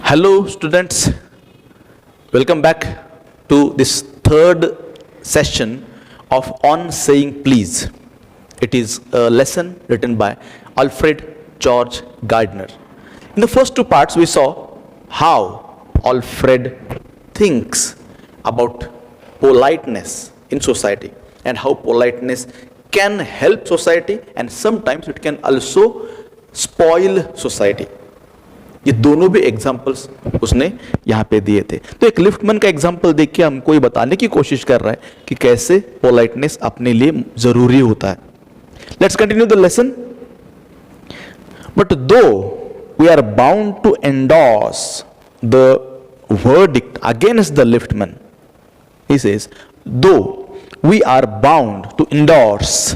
Hello students, welcome back to this third session of On Saying Please. It is a lesson written by Alfred George Gardner. In the first two parts we saw how Alfred thinks about politeness in society and how politeness can help society and sometimes it can also spoil society. ये दोनों भी examples उसने यहाँ पे दिए थे. तो एक लिफ्टमैन का एग्जाम्पल देख के हमको ये बताने की कोशिश कर रहा है कि कैसे पोलाइटनेस अपने लिए जरूरी होता है. Let's continue the lesson. But though we are bound to endorse the verdict against the liftman, he says though we are bound to endorse,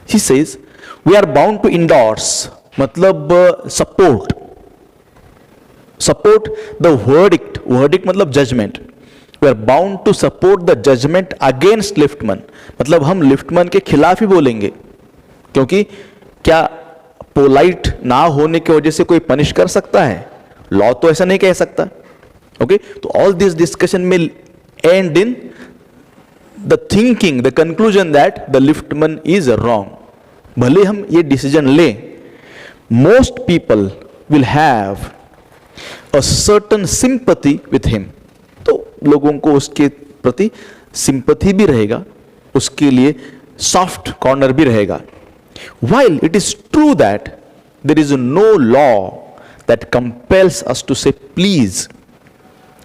he says we are bound to endorse मतलब support the verdict मतलब judgment. We are bound to support the judgment against liftman मतलब हम liftman के खिलाफ ही बोलेंगे, क्योंकि क्या polite ना होने की वजह से कोई पनिश कर सकता है? लॉ तो ऐसा नहीं कह सकता. ओके, तो ऑल दिस डिस्कशन में and in the thinking, the conclusion that the liftman is wrong. भले हम ये डिसीजन लें, most people will have a certain sympathy with him. तो लोगों को उसके प्रति सिंपथी भी रहेगा, उसके लिए सॉफ्ट कॉर्नर भी रहेगा. While it is true that there is no law that compels us to say please,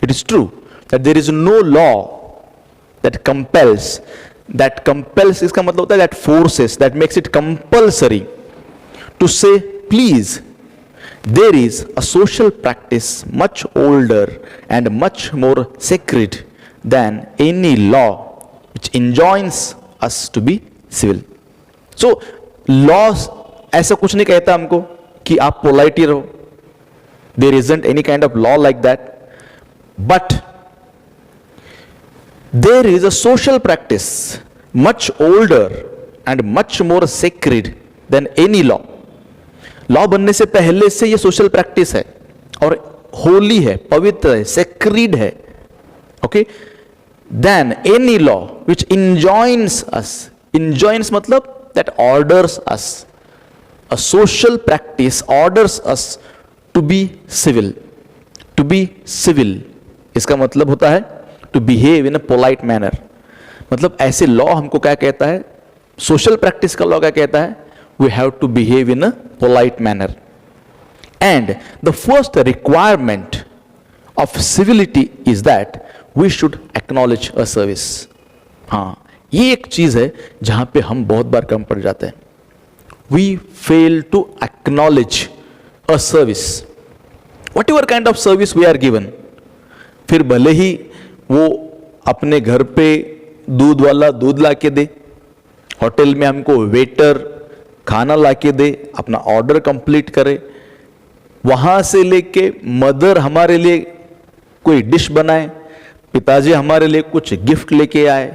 it is true that there is no law that compels इसका मतलब होता है that forces, that makes it compulsory to say please. There is a social practice much older and much more sacred than any law which enjoins us to be civil. So laws ऐसा कुछ नहीं कहता हमको कि आप polite ही रहो. There isn't any kind of law like that. But there is a social practice much older and much more sacred than any law. Law बनने से पहले से ये सोशल प्रैक्टिस है और होली है, पवित्र है, सेक्रेड है. Okay, then any law which enjoins us, enjoins मतलब that orders us, a social practice orders us to be civil. To be civil इसका मतलब होता है to behave in a polite manner. मतलब ऐसे लॉ हमको क्या कहता है, सोशल प्रैक्टिस का लॉ क्या कहता है, we have to behave in a polite manner. And the first requirement of civility is that we should acknowledge a service. हाँ, ये एक चीज है जहां पे हम बहुत बार कम पड़ जाते हैं. We fail to acknowledge a service, whatever kind of service we are given. फिर भले ही वो अपने घर पे दूध वाला दूध ला के दे, होटल में हमको वेटर खाना लाके दे, अपना ऑर्डर कंप्लीट करे, वहां से लेके मदर हमारे लिए कोई डिश बनाए, पिताजी हमारे लिए कुछ गिफ्ट लेके आए,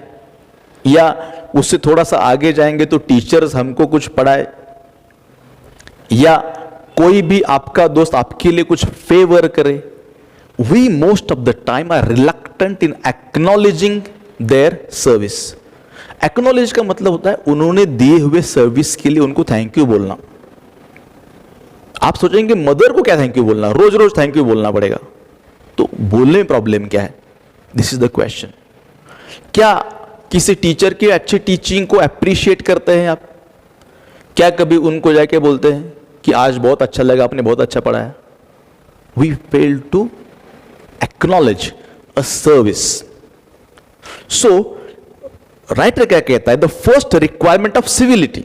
या उससे थोड़ा सा आगे जाएंगे तो टीचर्स हमको कुछ पढ़ाए, या कोई भी आपका दोस्त आपके लिए कुछ फेवर करे. We most of the time are reluctant in acknowledging their service. Acknowledge का मतलब होता है उन्होंने दिए हुए सर्विस के लिए उनको थैंक यू बोलना. आप सोचेंगे मदर को क्या थैंक यू बोलना, रोज रोज थैंक यू बोलना पड़ेगा, तो बोलने में प्रॉब्लम क्या है? This is the question. क्या किसी टीचर की अच्छी टीचिंग को अप्रिशिएट करते हैं आप? क्या कभी उनको जाके बोलते हैं कि आज बहुत अच्छा लगा, आपने बहुत अच्छा पढ़ाया? We fail to acknowledge a service. So writer क्या कहता है? The first requirement of civility,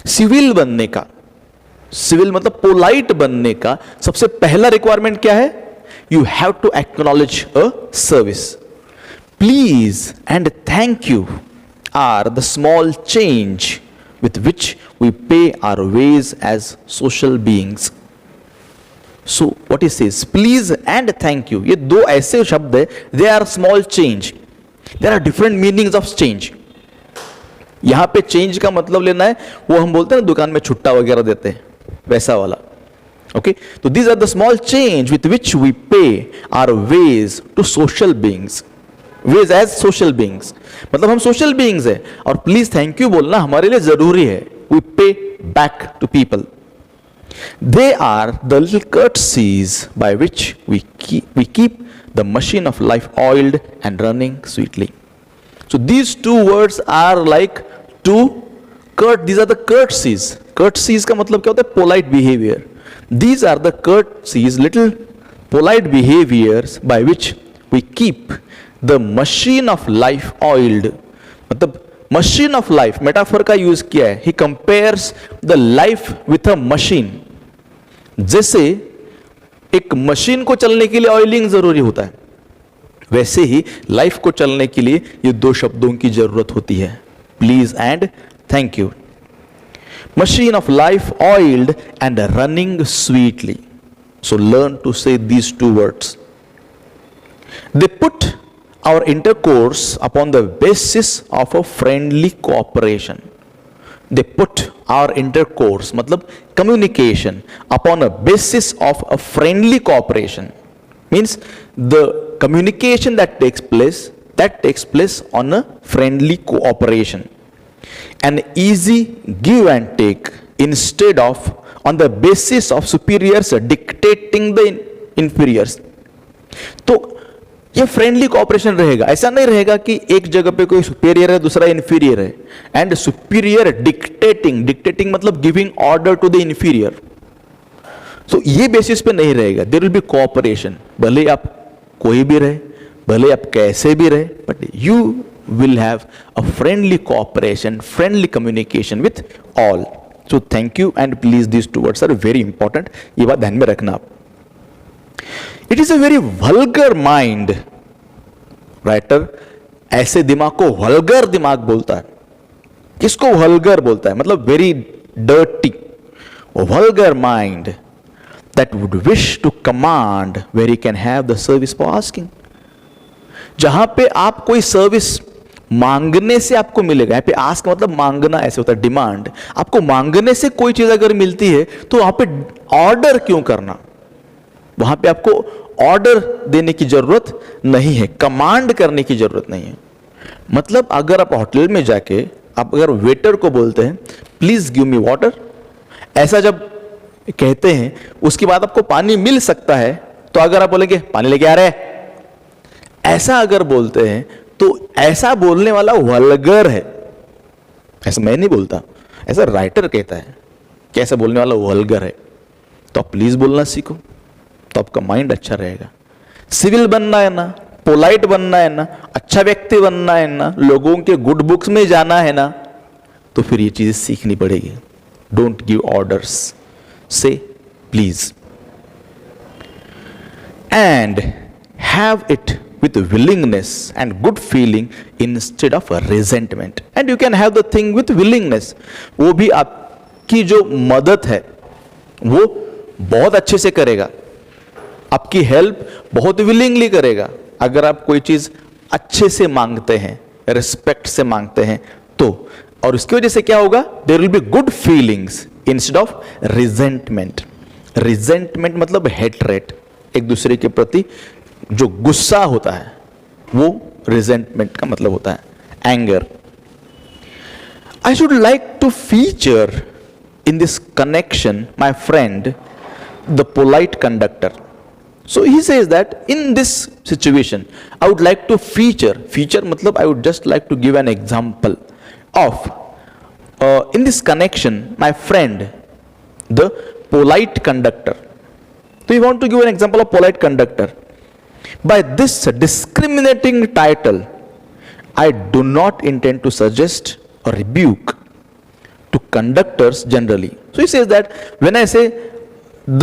civil बनने का, सिविल मतलब पोलाइट बनने का सबसे पहला रिक्वायरमेंट क्या है? You have to acknowledge a service. Please and thank you are the small change with which we pay our wage as social beings. So what is this? Please and thank you, ये दो ऐसे शब्द है, they are small change. There are different meanings of change. यहां पे change का मतलब लेना है, वो हम बोलते हैं ना दुकान में छुट्टा वगैरह देते हैं, वैसा वाला. Okay, so these are the small change with which we pay our ways to social beings, ways as social beings. मतलब हम social beings है और प्लीज थैंक यू बोलना हमारे लिए जरूरी है. We pay back to people. They are the little courtesies by which we keep the machine of life oiled and running sweetly. So these two words are like two these are the courtesies. Courtesies का मतलब क्या होता है? Polite behavior. These are the courtesies, little polite behaviors by which we keep the machine of life oiled. मतलब machine of life metaphor का use किया है. He compares the life with a machine. जैसे एक मशीन को चलने के लिए ऑयलिंग जरूरी होता है, वैसे ही लाइफ को चलने के लिए ये दो शब्दों की जरूरत होती है, please and thank you. Machine of life oiled and running sweetly. So learn to say these two words. They put our intercourse upon the basis of a friendly cooperation. They put our intercourse, मतलब communication, upon a basis of a friendly cooperation. Means the communication that takes place on a friendly cooperation. An easy give and take instead of on the basis of superiors dictating the inferiors. तो ये friendly cooperation रहेगा. ऐसा नहीं रहेगा कि एक जगह पे कोई सुपीरियर है दूसरा इंफीरियर है, एंड सुपीरियर डिक्टेटिंग मतलब giving order to the inferior. So ये बेसिस पे नहीं रहेगा. There will be cooperation. भले आप कोई भी रहे, भले आप कैसे भी रहे, but you will have a friendly cooperation, friendly communication with all. So thank you and please these two words are very important. ये बात ध्यान में रखना आप. It is a very vulgar mind. Writer ऐसे दिमाग को वल्गर दिमाग बोलता है. किसको वल्गर बोलता है? मतलब very dirty. Vulgar mind that would wish to command where he can have the service for asking. जहां पे आप कोई सर्विस मांगने से आपको मिलेगा. यहाँ पे आस्क मतलब मांगना ऐसे होता है, डिमांड. आपको मांगने से कोई चीज अगर मिलती है तो वहां पे ऑर्डर क्यों करना? वहां पे आपको ऑर्डर देने की जरूरत नहीं है, कमांड करने की जरूरत नहीं है. मतलब अगर आप होटल में जाके आप अगर वेटर को बोलते हैं प्लीज गिव मी वाटर, ऐसा जब कहते हैं उसके बाद आपको पानी मिल सकता है, तो अगर आप बोलेंगे पानी लेके आ रहे हैं, ऐसा अगर बोलते हैं तो ऐसा बोलने वाला वल्गर है. ऐसा मैं नहीं बोलता, ऐसा राइटर कहता है कि ऐसा बोलने वाला वल्गर है. तो आप प्लीज बोलना सीखो, तो आपका माइंड अच्छा रहेगा. सिविल बनना है ना, पोलाइट बनना है ना, अच्छा व्यक्ति बनना है ना, लोगों के गुड बुक्स में जाना है ना, तो फिर ये चीजें सीखनी पड़ेगी. डोंट गिव ऑर्डर्स, से please. And have it with willingness and good feeling instead of resentment. And you can have the thing with willingness. वो भी आपकी जो मदद है वो बहुत अच्छे से करेगा, आपकी हेल्प बहुत विलिंगली करेगा. अगर आप कोई चीज अच्छे से मांगते हैं, रिस्पेक्ट से मांगते हैं तो, और उसकी वजह से क्या होगा? There will be good feelings instead of resentment. Resentment मतलब हेटरेट, एक दूसरे के प्रति जो गुस्सा होता है वो रिजेंटमेंट का मतलब होता है, anger. I should like to feature in this connection my friend the polite conductor. So he says that in this situation I would like to feature मतलब I would just like to give an example of in this connection my friend the polite conductor. तो you want to give an example of polite conductor. By this discriminating title, I do not intend to suggest or rebuke to conductors generally. So he says that when I say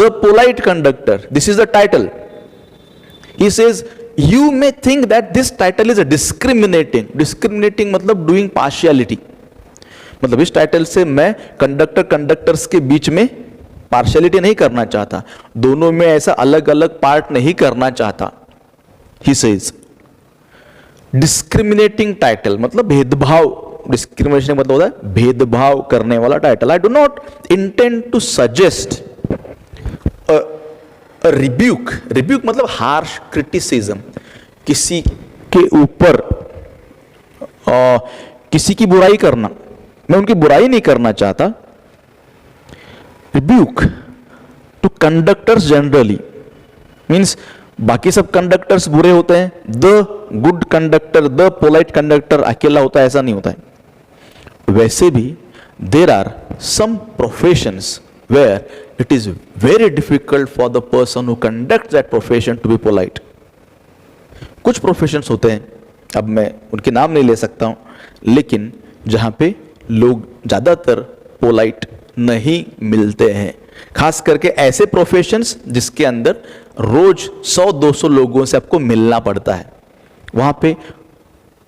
the polite conductor, this is the title. He says you may think that this title is a discriminating. Discriminating मतलब doing partiality. मतलब इस title से मैं conductors के बीच में partiality नहीं करना चाहता, दोनों में ऐसा अलग अलग पार्ट नहीं करना चाहता. He says डिस्क्रिमिनेटिंग टाइटल मतलब भेदभाव, डिस्क्रिमिनेशन मतलब होता है भेदभाव करने वाला title. I do not intend to suggest rebuke, rebuke मतलब हार्श क्रिटिसिज्म, किसी के ऊपर किसी की बुराई करना, मैं उनकी बुराई नहीं करना चाहता. Rebuke to conductors generally means बाकी सब कंडक्टर्स बुरे होते हैं, the good conductor, the polite conductor अकेला होता है, ऐसा नहीं होता है. वैसे भी there are some professions where it is very difficult for the person who conduct that profession to be polite. कुछ प्रोफेशंस होते हैं, अब मैं उनके नाम नहीं ले सकता हूं, लेकिन जहां पे लोग ज्यादातर पोलाइट नहीं मिलते हैं, खास करके ऐसे प्रोफेशंस जिसके अंदर रोज 100-200 लोगों से आपको मिलना पड़ता है, वहां पे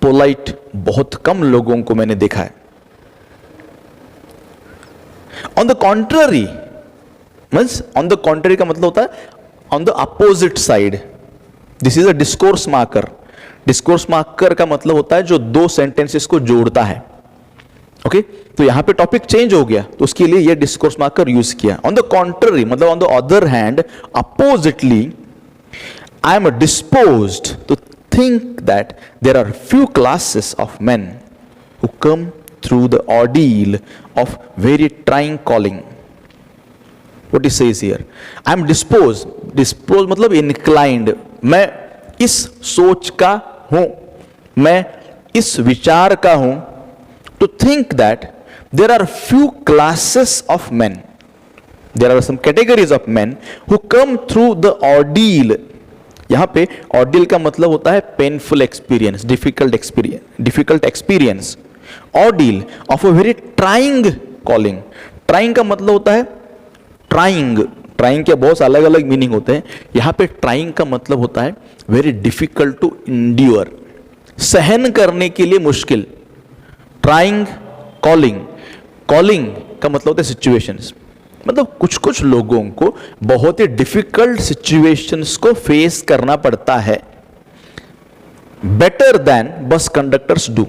पोलाइट बहुत कम लोगों को मैंने देखा है. On the contrary means, on the contrary का मतलब होता है on the opposite side. This is a discourse marker. Discourse marker का मतलब होता है जो दो सेंटेंसेस को जोड़ता है. ओके तो यहां पे टॉपिक चेंज हो गया तो उसके लिए ये डिस्कोर्स मार्कर यूज किया. ऑन द कॉन्ट्ररी मतलब on the other hand, oppositely, I am disposed to think that there are few classes of men who come through the ordeal of very trying calling. What he says here, I am disposed, disposed मतलब inclined, मैं इस सोच का हूं, मैं इस विचार का हूं, to think that there are few classes of men, there are some categories of men who come through the ordeal. यहां पे ordeal का मतलब होता है painful experience, difficult experience, ordeal of a very trying calling. Trying का मतलब होता है ट्राइंग के बहुत अलग अलग मीनिंग होते हैं. यहां पे ट्राइंग का मतलब होता है वेरी डिफिकल्ट टू इंड्योर, सहन करने के लिए मुश्किल. ट्राइंग, कॉलिंग का मतलब होता है सिचुएशंस, मतलब कुछ लोगों को बहुत ही डिफिकल्ट सिचुएशंस को फेस करना पड़ता है. बेटर देन बस कंडक्टर्स डू.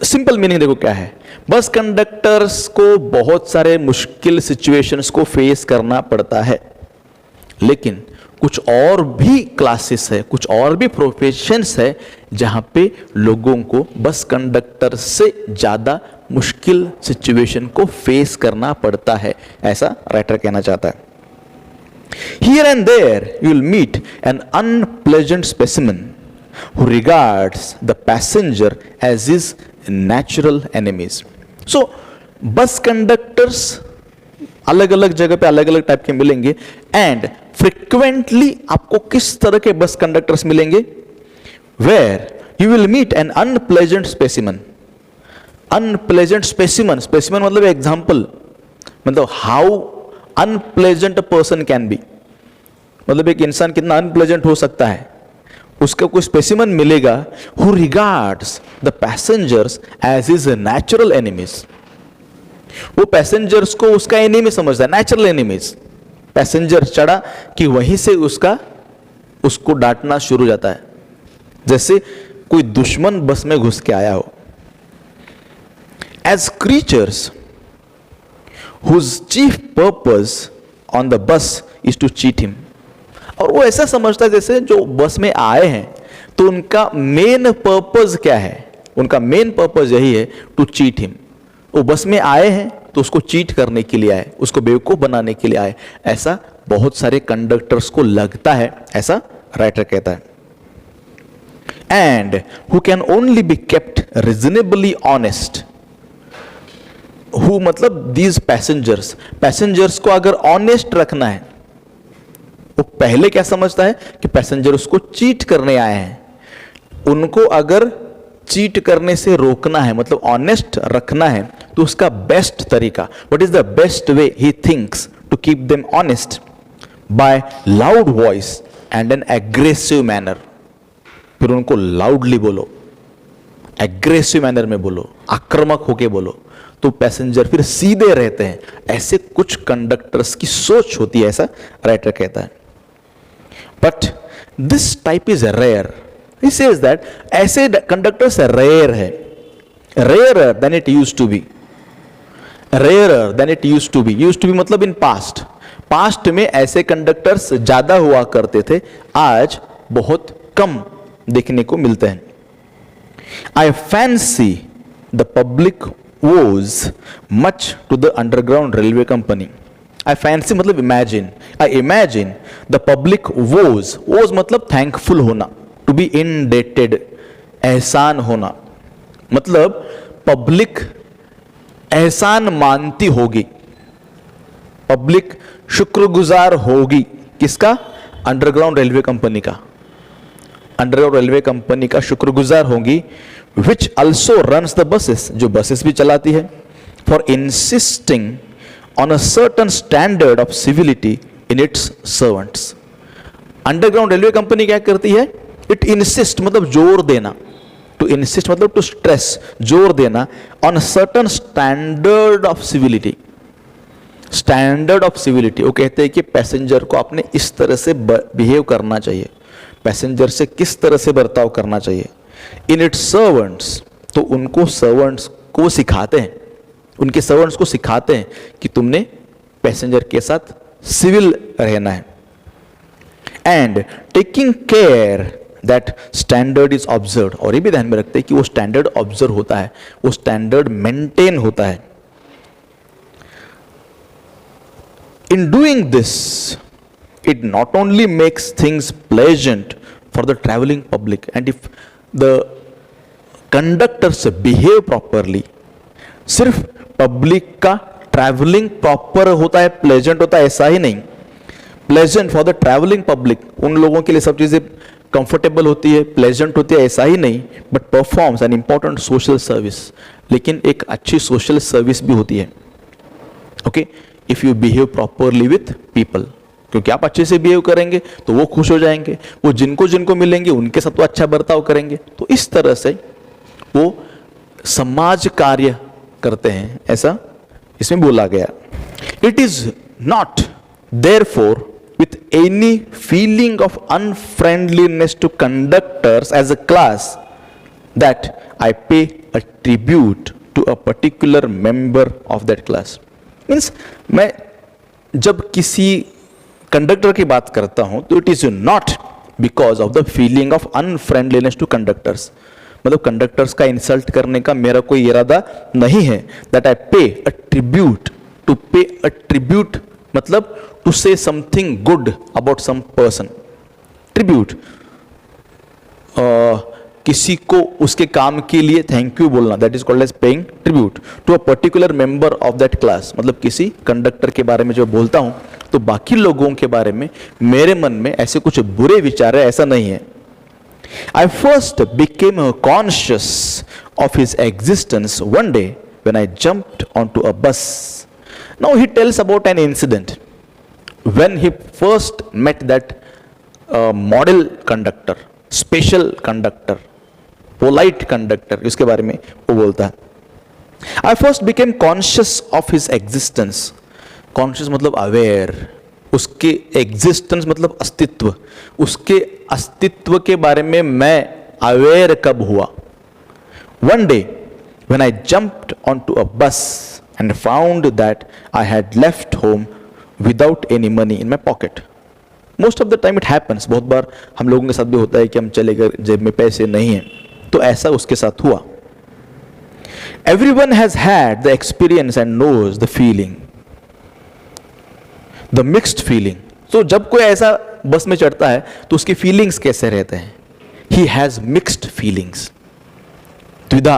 सिंपल मीनिंग देखो क्या है, बस कंडक्टर्स को बहुत सारे मुश्किल सिचुएशंस को फेस करना पड़ता है, लेकिन कुछ और भी क्लासेस है, कुछ और भी प्रोफेशंस है जहां पे लोगों को बस कंडक्टर से ज्यादा मुश्किल सिचुएशन को फेस करना पड़ता है, ऐसा राइटर कहना चाहता है. Here and there you will meet an unpleasant specimen who regards the passenger as his natural enemies. So बस कंडक्टर्स अलग अलग जगह पे अलग अलग टाइप के मिलेंगे, एंड फ्रिक्वेंटली आपको किस तरह के बस कंडक्टर्स मिलेंगे, where you will meet an unpleasant specimen. Unpleasant specimen, specimen मतलब एग्जाम्पल, मतलब how unpleasant a person can be, मतलब एक इंसान कितना अनप्लेजेंट हो सकता है. उसका कोई स्पेसिमन मिलेगा who regards the passengers as his natural enemies. वो पैसेंजर्स को उसका एनिमी समझता है, नेचुरल एनिमीज. पैसेंजर चढ़ा कि वहीं से उसको डांटना शुरू हो जाता है, जैसे कोई दुश्मन बस में घुस के आया हो. As creatures whose chief purpose on the bus is to cheat him. और वो ऐसा समझता है जैसे जो बस में आए हैं तो उनका मेन पर्पस क्या है, उनका मेन पर्पस यही है टू चीट हिम. वो बस में आए हैं तो उसको चीट करने के लिए आए, उसको बेवकूफ बनाने के लिए आए, ऐसा बहुत सारे कंडक्टर्स को लगता है, ऐसा राइटर कहता है. And who can only be kept reasonably honest. Who मतलब दीज पैसेंजर्स को अगर ऑनेस्ट रखना है, वो पहले क्या समझता है कि पैसेंजर उसको चीट करने आए हैं, उनको अगर चीट करने से रोकना है, मतलब ऑनेस्ट रखना है, तो उसका बेस्ट तरीका, what is the best way he thinks to keep them honest, by loud voice and an aggressive manner. फिर उनको लाउडली बोलो, एग्रेसिव मैनर में बोलो, आक्रामक होके बोलो, तो पैसेंजर फिर सीधे रहते हैं. ऐसे कुछ कंडक्टर्स की सोच होती है, ऐसा राइटर कहता है. But this type is rare. He says that ऐसे कंडक्टर्स रेयर है, rarer than it used to be, rarer than it used to be. Used to be मतलब in past, पास्ट में ऐसे कंडक्टर्स ज्यादा हुआ करते थे, आज बहुत कम देखने को मिलते हैं. I fancy the public was much to the underground railway company. I fancy मतलब imagine. I imagine the public was मतलब थैंकफुल होना, टू बी इंडेटेड, एहसान होना, मतलब पब्लिक एहसान मानती होगी, पब्लिक शुक्रगुजार होगी. किसका? अंडरग्राउंड रेलवे कंपनी का. अंडरग्राउंड रेलवे कंपनी का शुक्रगुजार होगी. Which also runs the buses, जो बसेस भी चलाती है. For insisting on a certain standard of civility in its servants. Underground railway company क्या करती है? इट इंसिस्ट मतलब जोर देना. टू इंसिस्ट मतलब टू स्ट्रेस, जोर देना. On certain standard of civility. Standard of civility, वो कहते हैं कि पैसेंजर को आपने इस तरह से बिहेव करना चाहिए, पैसेंजर से किस तरह से बर्ताव करना चाहिए. इन इट्स सर्वेंट्स, तो उनको सर्वेंट्स को सिखाते हैं, उनके सर्वेंट्स को सिखाते हैं कि तुमने पैसेंजर के साथ सिविल रहना है. And taking care that standard is observe, और ये भी ध्यान में रखते हैं कि वो स्टैंडर्ड ऑब्जर्व होता है, वो स्टैंडर्ड मेंटेन होता है. In doing this, it not only makes things pleasant for the traveling public, and if the conductors behave properly, सिर्फ पब्लिक का ट्रैवलिंग प्रॉपर होता है, प्लेजेंट होता है, ऐसा ही नहीं. Pleasant for the travelling public, उन लोगों के लिए सब चीजें कंफर्टेबल होती है, प्लेजेंट होती है, ऐसा ही नहीं, but performs an important social service, लेकिन एक अच्छी सोशल सर्विस भी होती है. Okay, if you behave properly with people, क्योंकि आप अच्छे से बिहेव करेंगे तो वो खुश हो जाएंगे, वो जिनको जिनको मिलेंगे उनके साथ वो अच्छा बर्ताव करेंगे. तो इस तरह से वो समाज कार्य करते हैं, ऐसा इसमें बोला गया. It is not therefore with any feeling of unfriendliness to conductors as a class that I pay a tribute to a particular member of that class. Means मैं जब किसी कंडक्टर की बात करता हूं तो it is not because of the feeling of unfriendliness to conductors, मतलब कंडक्टर्स का इंसल्ट करने का मेरा कोई इरादा नहीं है. That I pay a tribute, to pay a tribute मतलब to say something good about some person. Tribute किसी को उसके काम के लिए थैंक यू बोलना, that is called as paying tribute to a particular member of that class. मतलब किसी कंडक्टर के बारे में जब बोलता हूं तो बाकी लोगों के बारे में मेरे मन में ऐसे कुछ बुरे विचार है, ऐसा नहीं है. I first became conscious of his existence one day when I jumped onto a bus. Now he tells about an incident when he first met that model conductor, special conductor, polite conductor, इसके बारे में वो बोलता है. I first became conscious of his existence. Conscious मतलब aware, उसके existence मतलब अस्तित्व, उसके अस्तित्व के बारे में मैं अवेयर कब हुआ. One day when I jumped onto a bus and found that I had left home without any money in my pocket. Most of the time it happens, बहुत बार हम लोगों के साथ भी होता है कि हम चले गए, जेब में पैसे नहीं हैं, तो ऐसा उसके साथ हुआ. Everyone has had the experience and knows the feeling, the mixed feeling. तो जब कोई ऐसा बस में चढ़ता है तो उसकी फीलिंग्स कैसे रहते हैं? ही हैज मिक्स्ड फीलिंग्स, द्विधा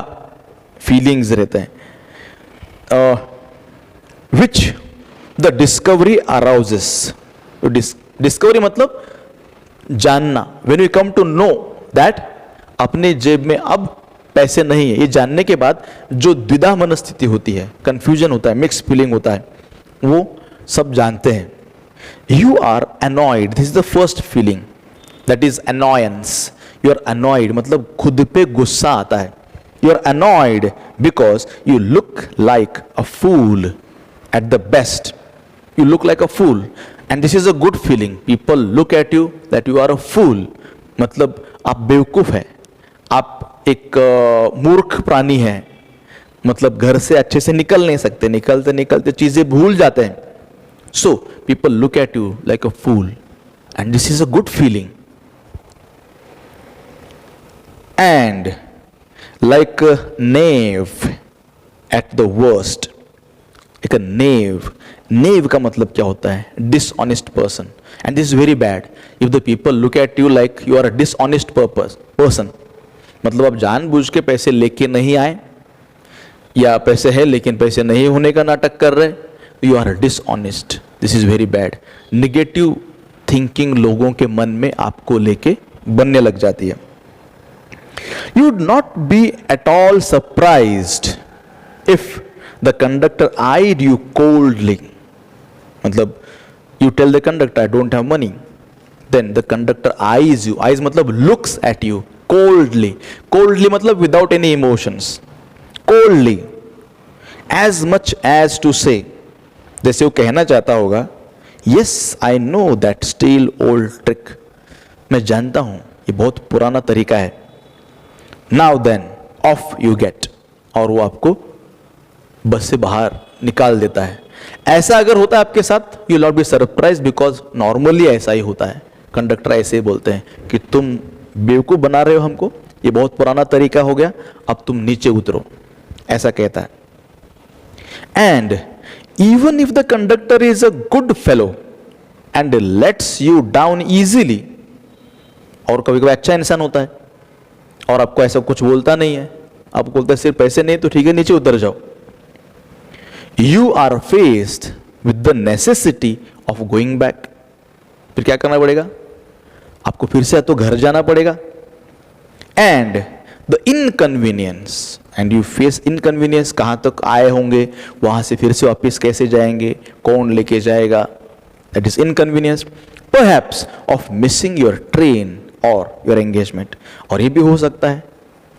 फीलिंग्स रहते हैं. Which the discovery arouses. Discovery मतलब जानना. When we come to know that अपने जेब में अब पैसे नहीं है, ये जानने के बाद जो द्विधा मनस्थिति होती है, कंफ्यूजन होता है, मिक्स फीलिंग होता है, वो सब जानते हैं. You are annoyed, this is the first feeling, that is annoyance. You are annoyed मतलब खुद पे गुस्सा आता है. You are annoyed because you look like a fool at the best. You look like a fool, and this is a good feeling. People look at you that you are a fool. मतलब आप बेवकूफ हैं, आप एक मूर्ख प्राणी हैं, मतलब घर से अच्छे से निकल नहीं सकते, निकलते निकलते चीजें भूल जाते हैं. So people look at you like a fool, and this is a good feeling. And like a knave at the worst, like a knave. Knave का मतलब क्या होता है? Dishonest person. And this is very bad. If the people look at you like you are a dishonest person, मतलब आप जानबूझ के पैसे लेके नहीं आए, या पैसे है लेकिन पैसे नहीं होने का नाटक कर रहे, you are dishonest. This is very bad. Negative thinking लोगों के मन में आपको लेके बनने लग जाती है. You would not be at all surprised if the conductor eyed you coldly. मतलब you tell the conductor I don't have money, then the conductor eyes you. Eyes मतलब looks at you coldly. Coldly मतलब without any emotions. coldly, as much as to say, जैसे वो कहना चाहता होगा, yes I know that still old trick, मैं जानता हूं ये बहुत पुराना तरीका है. now then off you get, और वो आपको बस से बाहर निकाल देता है. ऐसा अगर होता है आपके साथ, you will not be surprised because normally ऐसा ही होता है. कंडक्टर ऐसे ही बोलते हैं कि तुम बेवकूफ बना रहे हो हमको, ये बहुत पुराना तरीका हो गया, अब तुम नीचे उतरो, ऐसा कहता है. And even if the conductor is a good fellow and let's you down easily, और कभी कभी अच्छा इंसान होता है और आपको ऐसा कुछ बोलता नहीं है, आपको बोलता है सिर्फ पैसे नहीं तो ठीक है नीचे उतर जाओ, you are faced with the necessity of going back. फिर क्या करना पड़ेगा? आपको फिर से तो घर जाना पड़ेगा. And the inconvenience, and you face inconvenience. कहाँ तक आए होंगे, वहाँ से फिर से वापस कैसे जाएंगे, कौन लेके जाएगा, that is inconvenience. Perhaps of missing your train और योर एंगेजमेंट. और ये भी हो सकता है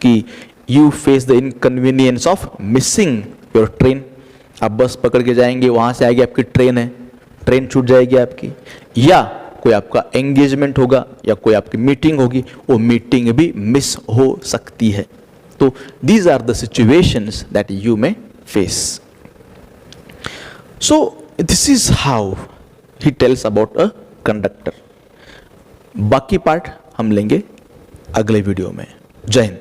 कि you face the inconvenience of missing your train. आप बस पकड़ के जाएंगे, वहाँ से आगे आपकी ट्रेन है, ट्रेन छूट जाएगी आपकी, या कोई आपका एंगेजमेंट होगा या कोई आपकी मीटिंग होगी, वो मीटिंग भी मिस हो सकती है. तो these are the situations that you may face. So this is how he tells about a conductor. बाकी पार्ट हम लेंगे अगले वीडियो में. जय हिंद.